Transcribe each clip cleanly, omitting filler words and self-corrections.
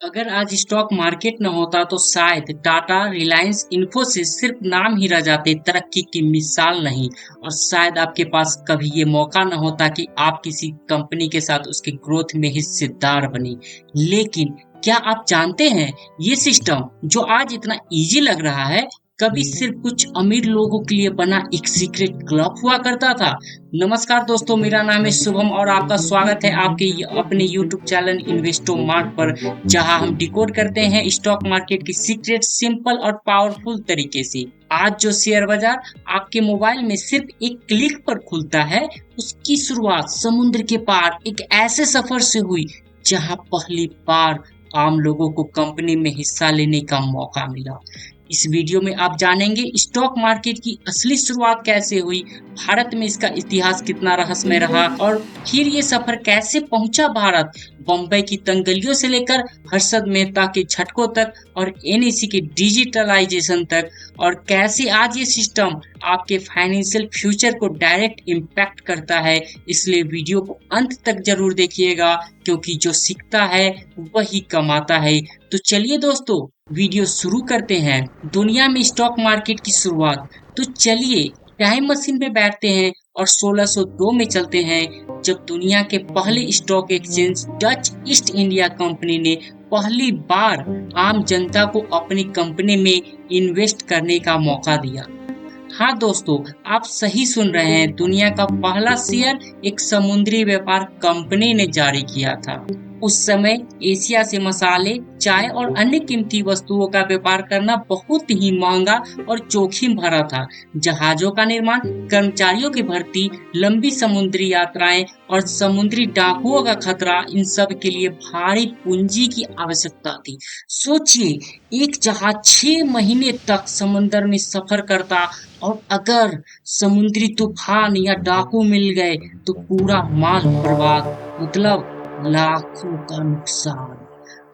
अगर आज stock market न होता तो शायद टाटा, रिलायंस, इन्फोसिस सिर्फ नाम ही रह जाते, तरक्की की मिसाल नहीं। और शायद आपके पास कभी ये मौका न होता कि आप किसी कंपनी के साथ उसके ग्रोथ में हिस्सेदार बने। लेकिन क्या आप जानते हैं, ये सिस्टम जो आज इतना इजी लग रहा है, कभी सिर्फ कुछ अमीर लोगों के लिए बना एक सीक्रेट क्लब हुआ करता था। नमस्कार दोस्तों, मेरा नाम है शुभम और आपका स्वागत है आपके अपने यूट्यूब चैनल इन्वेस्टो मार्ट पर, जहां हम डिकोड करते हैं स्टॉक मार्केट की सीक्रेट सिंपल और पावरफुल तरीके से। आज जो शेयर बाजार आपके मोबाइल में सिर्फ एक क्लिक पर खुलता है, उसकी शुरुआत समुद्र के पार एक ऐसे सफर से हुई जहां पहली बार आम लोगों को कंपनी में हिस्सा लेने का मौका मिला। इस वीडियो में आप जानेंगे स्टॉक मार्केट की असली शुरुआत कैसे हुई, भारत में इसका इतिहास कितना रहस्यमय रहा और फिर ये सफर कैसे पहुंचा भारत, बम्बई की तंगलियों से लेकर हर्षद मेहता के झटकों तक और एनएसी के डिजिटलाइजेशन तक, और कैसे आज ये सिस्टम आपके फाइनेंशियल फ्यूचर को डायरेक्ट इम्पैक्ट करता है। इसलिए वीडियो को अंत तक जरूर देखिएगा, क्योंकि जो सीखता है वही कमाता है। तो चलिए दोस्तों, वीडियो शुरू करते हैं। दुनिया में स्टॉक मार्केट की शुरुआत। तो चलिए टाइम मशीन पे बैठते हैं और 1602 में चलते हैं, जब दुनिया के पहले stock exchange Dutch east India company ने पहली बार आम जनता को अपनी कंपनी में इन्वेस्ट करने का मौका दिया। हाँ दोस्तों, आप सही सुन रहे हैं, दुनिया का पहला शेयर एक समुद्री व्यापार कंपनी ने जारी किया था। उस समय एशिया से मसाले, चाय और अन्य कीमती वस्तुओं का व्यापार करना बहुत ही महंगा और जोखिम भरा था। जहाजों का निर्माण, कर्मचारियों की भर्ती, लंबी समुद्री यात्राएं और समुद्री डाकुओं का खतरा, इन सब के लिए भारी पूंजी की आवश्यकता थी। सोचिए, एक जहाज 6 महीने तक समुद्र में सफर करता, और अगर समुद्री तूफान या डाकू मिल गए तो पूरा माल बर्बाद, मतलब लाखों का नुकसान।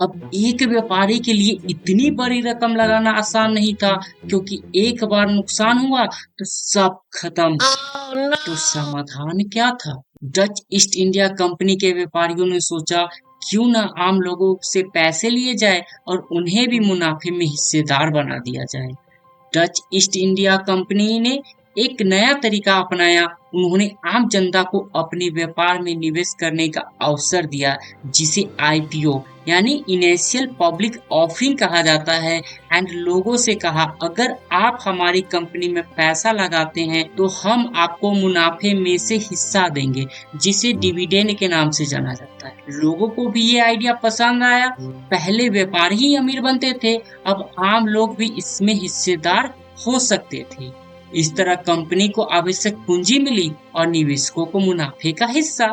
अब एक व्यापारी के लिए इतनी बड़ी रकम लगाना आसान नहीं था, क्योंकि एक बार नुकसान हुआ तो सब खत्म। तो समाधान क्या था? डच ईस्ट इंडिया कंपनी के व्यापारियों ने सोचा, क्यों न आम लोगों से पैसे लिए जाए और उन्हें भी मुनाफे में हिस्सेदार बना दिया जाए। डच ईस्ट इंडिया कंपनी ने एक नया तरीका अपनाया। उन्होंने आम जनता को अपने व्यापार में निवेश करने का अवसर दिया, जिसे आईपीओ यानी इनिशियल पब्लिक ऑफरिंग कहा जाता है। एंड लोगों से कहा, अगर आप हमारी कंपनी में पैसा लगाते हैं तो हम आपको मुनाफे में से हिस्सा देंगे, जिसे डिविडेंड के नाम से जाना जाता है। लोगों को भी ये आइडिया पसंद आया। पहले व्यापारी ही अमीर बनते थे, अब आम लोग भी इसमें हिस्सेदार हो सकते थे। इस तरह कंपनी को आवश्यक पूंजी मिली और निवेशकों को मुनाफे का हिस्सा।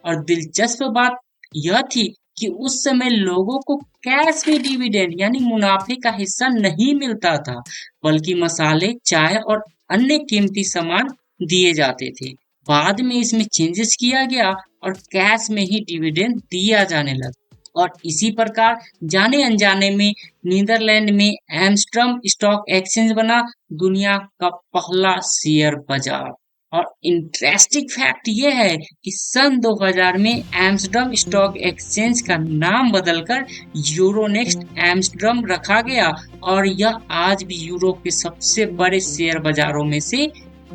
और दिलचस्प बात यह थी कि उस समय लोगों को कैश में डिविडेंड यानी मुनाफे का हिस्सा नहीं मिलता था, बल्कि मसाले, चाय और अन्य कीमती सामान दिए जाते थे। बाद में इसमें चेंजेस किया गया और कैश में ही डिविडेंड दिया जाने लगा। और इसी प्रकार जाने अनजाने में नीदरलैंड में एम्स्टर्डम स्टॉक एक्सचेंज बना, दुनिया का पहला शेयर बाजार। और इंटरेस्टिंग फैक्ट यह है कि सन 2000 में एम्स्टर्डम स्टॉक एक्सचेंज का नाम बदलकर यूरोनेक्स्ट एम्स्टर्डम रखा गया, और यह आज भी यूरोप के सबसे बड़े शेयर बाजारों में से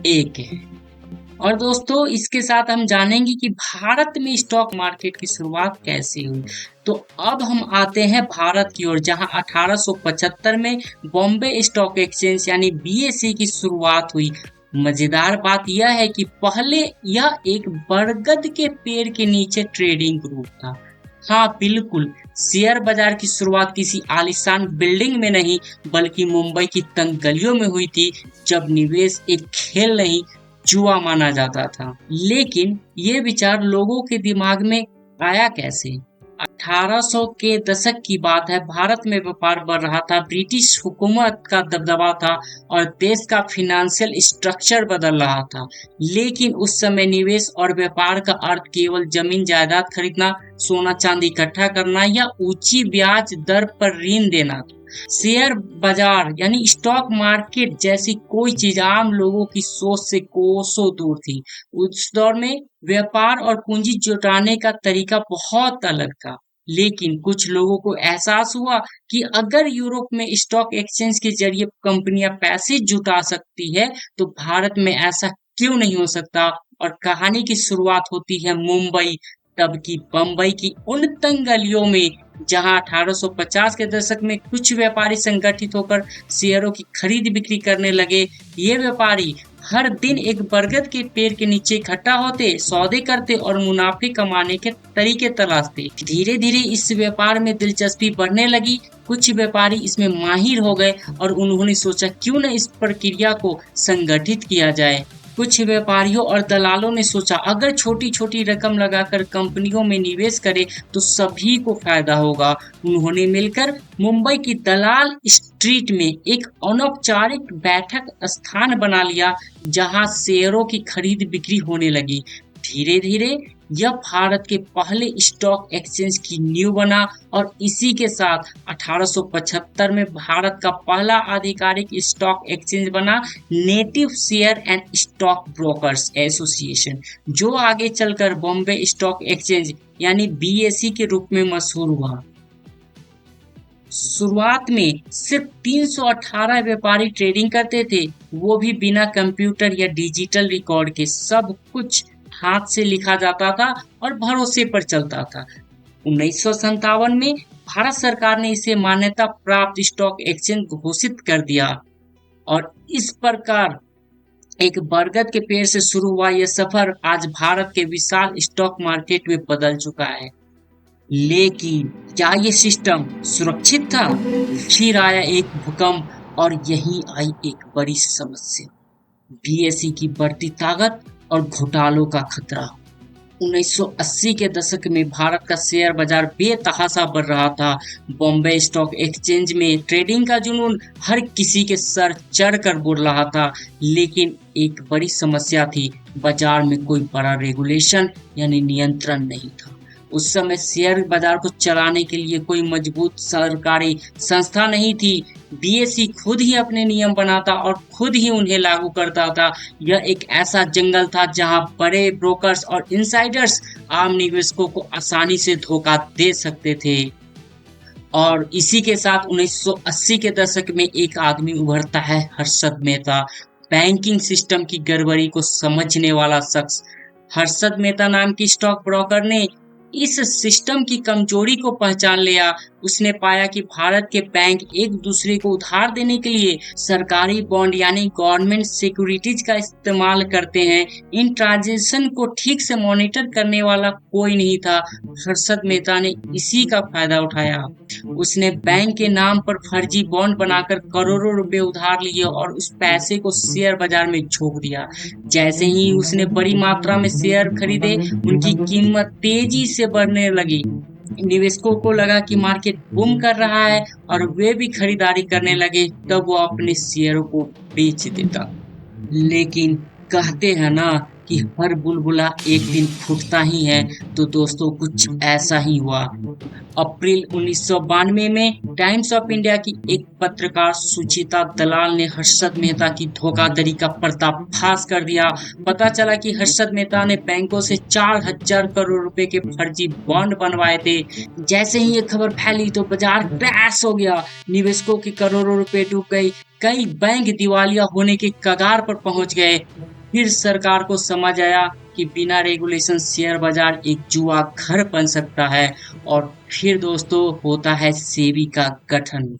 एक है। और दोस्तों, इसके साथ हम जानेंगे कि भारत में स्टॉक मार्केट की शुरुआत कैसे हुई। तो अब हम आते हैं भारत की ओर, जहां 1875 में बॉम्बे स्टॉक एक्सचेंज यानी बीएसई की शुरुआत हुई। मजेदार बात यह है कि पहले यह एक बरगद के पेड़ के नीचे ट्रेडिंग ग्रुप था। हाँ बिल्कुल, शेयर बाजार की शुरुआत किसी आलीशान बिल्डिंग में नहीं, बल्कि मुंबई की तंग गलियों में हुई थी, जब निवेश एक खेल नहीं, जुआ माना जाता था। लेकिन ये विचार लोगों के दिमाग में आया कैसे? 1800 के दशक की बात है। भारत में व्यापार बढ़ रहा था, ब्रिटिश हुकूमत का दबदबा था और देश का फिनेंशियल स्ट्रक्चर बदल रहा था। लेकिन उस समय निवेश और व्यापार का अर्थ केवल जमीन जायदाद खरीदना, सोना चांदी इकट्ठा करना या ऊंची ब्याज दर पर ऋण देना था। शेयर बाजार यानी स्टॉक मार्केट जैसी कोई चीज आम लोगों की सोच से कोसों दूर थी। उस दौर में व्यापार और पूंजी जुटाने का तरीका बहुत अलग था। लेकिन कुछ लोगों को एहसास हुआ कि अगर यूरोप में स्टॉक एक्सचेंज के जरिए कंपनियां पैसे जुटा सकती है तो भारत में ऐसा क्यों नहीं हो सकता। और कहानी की शुरुआत होती है मुंबई, तब की बंबई की उन तंग गलियों में जहां 1850 के दशक में कुछ व्यापारी संगठित होकर शेयरों की खरीद बिक्री करने लगे। ये व्यापारी हर दिन एक बरगद के पेड़ के नीचे इकट्ठा होते, सौदे करते और मुनाफे कमाने के तरीके तलाशते। धीरे धीरे इस व्यापार में दिलचस्पी बढ़ने लगी। कुछ व्यापारी इसमें माहिर हो गए और उन्होंने सोचा क्यों न इस प्रक्रिया को संगठित किया जाए। कुछ व्यापारियों और दलालों ने सोचा अगर छोटी छोटी रकम लगाकर कंपनियों में निवेश करें तो सभी को फायदा होगा। उन्होंने मिलकर मुंबई की दलाल स्ट्रीट में एक अनौपचारिक बैठक स्थान बना लिया जहां शेयरों की खरीद बिक्री होने लगी। धीरे धीरे यह भारत के पहले स्टॉक एक्सचेंज की नींव बना और इसी के साथ 1875 में भारत का पहला आधिकारिक स्टॉक एक्सचेंज बना native share and stock brokers association, जो आगे चलकर बॉम्बे स्टॉक एक्सचेंज यानी बीएसई के रूप में मशहूर हुआ। शुरुआत में सिर्फ 318 व्यापारी ट्रेडिंग करते थे, वो भी बिना कंप्यूटर या डिजिटल रिकॉर्ड के। सब कुछ हाथ से लिखा जाता था और भरोसे पर चलता था। 1957 में भारत सरकार ने इसे मान्यता प्राप्त स्टॉक एक्सचेंज घोषित कर दिया और इस प्रकार एक बरगद के पेड़ से शुरू हुआ यह सफर आज भारत के विशाल स्टॉक मार्केट में बदल चुका है। लेकिन क्या ये सिस्टम सुरक्षित था? फिर आया एक भूकंप और यही आई एक बड़ी समस्या, बीएसई की बढ़ती ताकत और घोटालों का खतरा। 1980 के दशक में भारत का शेयर बाजार बेतहाशा बढ़ रहा था। बॉम्बे स्टॉक एक्सचेंज में ट्रेडिंग का जुनून हर किसी के सर चढ़ कर बोल रहा था। लेकिन एक बड़ी समस्या थी, बाजार में कोई बड़ा रेगुलेशन यानी नियंत्रण नहीं था। उस समय शेयर बाजार को चलाने के लिए कोई मजबूत सरकारी संस्था नहीं थी। बीएसई खुद ही अपने नियम बनाता और खुद ही उन्हें लागू करता था। यह एक ऐसा जंगल था जहां बड़े ब्रोकर्स और इनसाइडर्स आम निवेशकों को आसानी से धोखा दे सकते थे। और इसी के साथ 1980 के दशक में एक आदमी उभरता है, हर्षद मेहता, बैंकिंग सिस्टम की गड़बड़ी को समझने वाला शख्स। हर्षद मेहता नाम की स्टॉक ब्रोकर ने इस सिस्टम की कमजोरी को पहचान लिया। उसने पाया कि भारत के बैंक एक दूसरे को उधार देने के लिए सरकारी बॉन्ड यानी गवर्नमेंट सिक्योरिटीज का इस्तेमाल करते हैं। इन ट्रांजैक्शन को ठीक से मॉनिटर करने वाला कोई नहीं था। हर्षद मेहता ने इसी का फायदा उठाया। उसने बैंक के नाम पर फर्जी बॉन्ड बनाकर करोड़ों रुपए उधार लिए और उस पैसे को शेयर बाजार में झोंक दिया। जैसे ही उसने बड़ी मात्रा में शेयर खरीदे, उनकी कीमत तेजी से बढ़ने लगी। निवेशकों को लगा कि मार्केट बूम कर रहा है और वे भी खरीदारी करने लगे। तब वो अपने शेयरों को बेच देता। लेकिन कहते हैं ना कि हर बुलबुला एक दिन फूटता ही है, तो दोस्तों कुछ ऐसा ही हुआ। अप्रैल 1992 में टाइम्स ऑफ इंडिया की एक पत्रकार सुचिता दलाल ने हर्षद मेहता की धोखाधड़ी का पर्दाफाश कर दिया। पता चला कि हर्षद मेहता ने बैंकों से 4,000 करोड़ रुपए के फर्जी बॉन्ड बनवाए थे। जैसे ही ये खबर फैली तो बाजार क्रैश हो गया, निवेशकों के करोड़ों रुपए डूब गए, कई बैंक दिवालिया होने के कगार पर पहुंच गए। फिर सरकार को समझ आया कि बिना रेगुलेशन शेयर बाजार एक जुआ घर बन सकता है। और फिर दोस्तों होता है सेबी का गठन।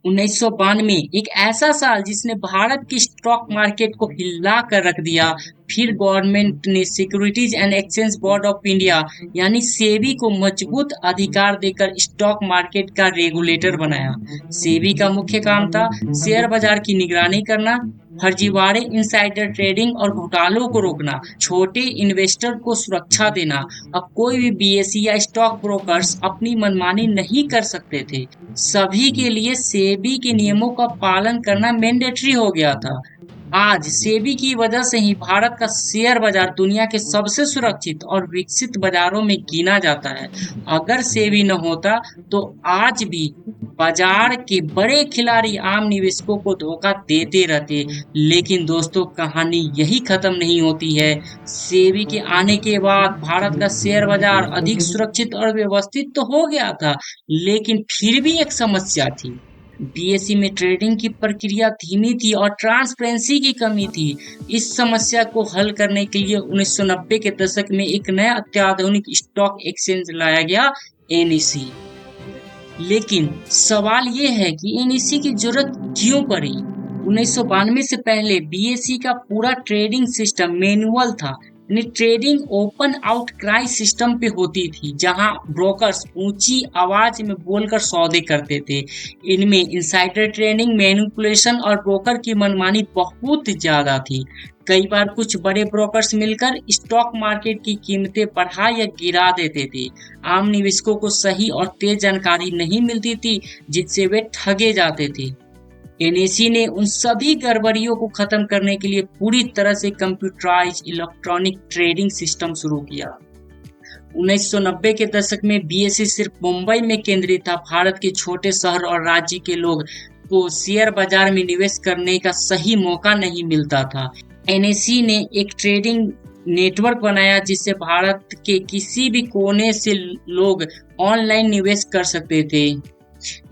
1992 एक ऐसा साल जिसने भारत की स्टॉक मार्केट को हिला कर रख दिया। फिर गवर्नमेंट ने securities and exchange board of India यानी सेबी को मजबूत अधिकार देकर स्टॉक मार्केट का रेगुलेटर बनाया। सेबी का मुख्य काम था शेयर बाजार की निगरानी करना, फर्जीवाड़े, इनसाइडर ट्रेडिंग और घोटालों को रोकना, छोटे इन्वेस्टर को सुरक्षा देना। अब कोई भी बीएसई या स्टॉक ब्रोकर्स अपनी मनमानी नहीं कर सकते थे। सभी के लिए सेबी के नियमों का पालन करना मैंडेटरी हो गया था। आज सेबी की वजह से ही भारत का शेयर बाजार दुनिया के सबसे सुरक्षित और विकसित बाजारों में गिना जाता है। अगर सेबी न होता तो आज भी बाजार के बड़े खिलाड़ी आम निवेशकों को धोखा देते रहते। लेकिन दोस्तों, कहानी यही खत्म नहीं होती है। सेबी के आने के बाद भारत का शेयर बाजार अधिक सुरक्षित और व्यवस्थित तो हो गया था, लेकिन फिर भी एक समस्या थी। बीएसई में ट्रेडिंग की प्रक्रिया धीमी थी और ट्रांसपेरेंसी की कमी थी। इस समस्या को हल करने के लिए 1990 के दशक में एक नया अत्याधुनिक स्टॉक एक्सचेंज लाया गया, एनईसी। लेकिन सवाल ये है कि एनईसी की जरूरत क्यों पड़ी? 1992 से पहले बीएसई का पूरा ट्रेडिंग सिस्टम मैनुअल था। यानी ट्रेडिंग ओपन आउटक्राई सिस्टम पे होती थी, जहां ब्रोकर्स ऊंची आवाज में बोलकर सौदे करते थे। इनमें इनसाइडर ट्रेडिंग, मैनिपुलेशन और ब्रोकर की मनमानी बहुत ज्यादा थी। कई बार कुछ बड़े ब्रोकर्स मिलकर स्टॉक मार्केट की कीमतें बढ़ा या गिरा देते थे। आम निवेशकों को सही और तेज जानकारी नहीं मिलती थी, जिससे वे ठगे जाते थे। एनएसी ने उन सभी गड़बड़ियों को खत्म करने के लिए पूरी तरह से कंप्यूटराइज इलेक्ट्रॉनिक ट्रेडिंग सिस्टम शुरू किया। 1990 के दशक में बीएसई सिर्फ मुंबई में केंद्रित था। भारत के छोटे शहर और राज्य के लोग को शेयर बाजार में निवेश करने का सही मौका नहीं मिलता था। एनएसी ने एक ट्रेडिंग नेटवर्क बनाया, जिससे भारत के किसी भी कोने से लोग ऑनलाइन निवेश कर सकते थे।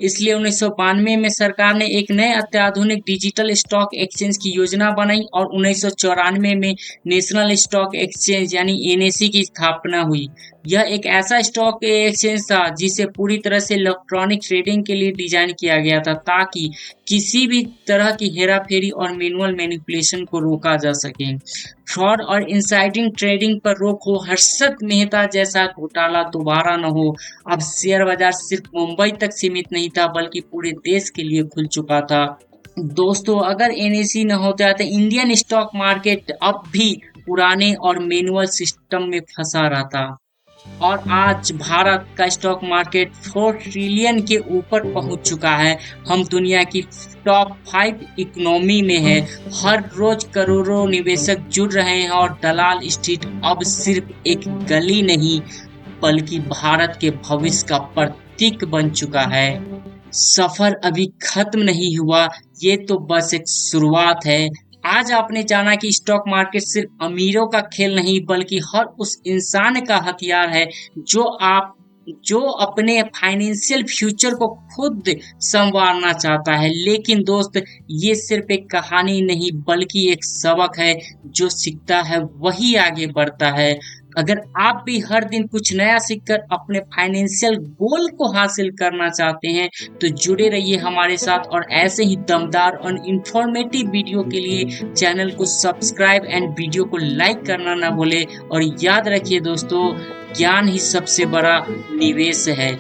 इसलिए 1992 में सरकार ने एक नए अत्याधुनिक डिजिटल स्टॉक एक्सचेंज की योजना बनाई और 1994 में नेशनल स्टॉक एक्सचेंज यानी एनएसी की स्थापना हुई। यह एक ऐसा स्टॉक एक्सचेंज था जिसे पूरी तरह से इलेक्ट्रॉनिक ट्रेडिंग के लिए डिजाइन किया गया था, ताकि किसी भी तरह की हेराफेरी और मैनुअल मैनिपुलेशन को रोका जा सके। फ्रॉड और इनसाइडिंग ट्रेडिंग पर रोक हो, हर्षद मेहता जैसा घोटाला दोबारा न हो। अब शेयर बाजार सिर्फ मुंबई तक सीमित नहीं था, बल्कि पूरे देश के लिए खुल चुका था। दोस्तों, अगर एनएसी न होता तो इंडियन स्टॉक मार्केट अब भी पुराने और मैनुअल सिस्टम में फंसा रहता। और आज भारत का स्टॉक मार्केट 4 ट्रिलियन के ऊपर पहुंच चुका है। हम दुनिया की टॉप 5 इकोनॉमी में है। हर रोज करोड़ों निवेशक जुड़ रहे हैं और दलाल स्ट्रीट अब सिर्फ एक गली नहीं, बल्कि भारत के भविष्य का प्रतीक बन चुका है। सफर अभी खत्म नहीं हुआ, ये तो बस एक शुरुआत है। आज आपने जाना कि स्टॉक मार्केट सिर्फ अमीरों का खेल नहीं, बल्कि हर उस इंसान का हथियार है जो अपने फाइनेंशियल फ्यूचर को खुद संवारना चाहता है। लेकिन दोस्त, ये सिर्फ एक कहानी नहीं, बल्कि एक सबक है। जो सीखता है वही आगे बढ़ता है। अगर आप भी हर दिन कुछ नया सीखकर अपने फाइनेंशियल गोल को हासिल करना चाहते हैं, तो जुड़े रहिए हमारे साथ और ऐसे ही दमदार और इंफॉर्मेटिव वीडियो के लिए चैनल को सब्सक्राइब एंड वीडियो को लाइक करना ना भूले। और याद रखिए दोस्तों, ज्ञान ही सबसे बड़ा निवेश है।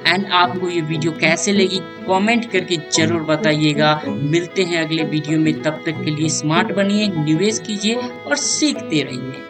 एंड आपको ये वीडियो कैसे लगी कमेंट करके जरूर बताइएगा। मिलते हैं अगले वीडियो में, तब तक के लिए स्मार्ट बनिए, निवेश कीजिए और सीखते रहिए।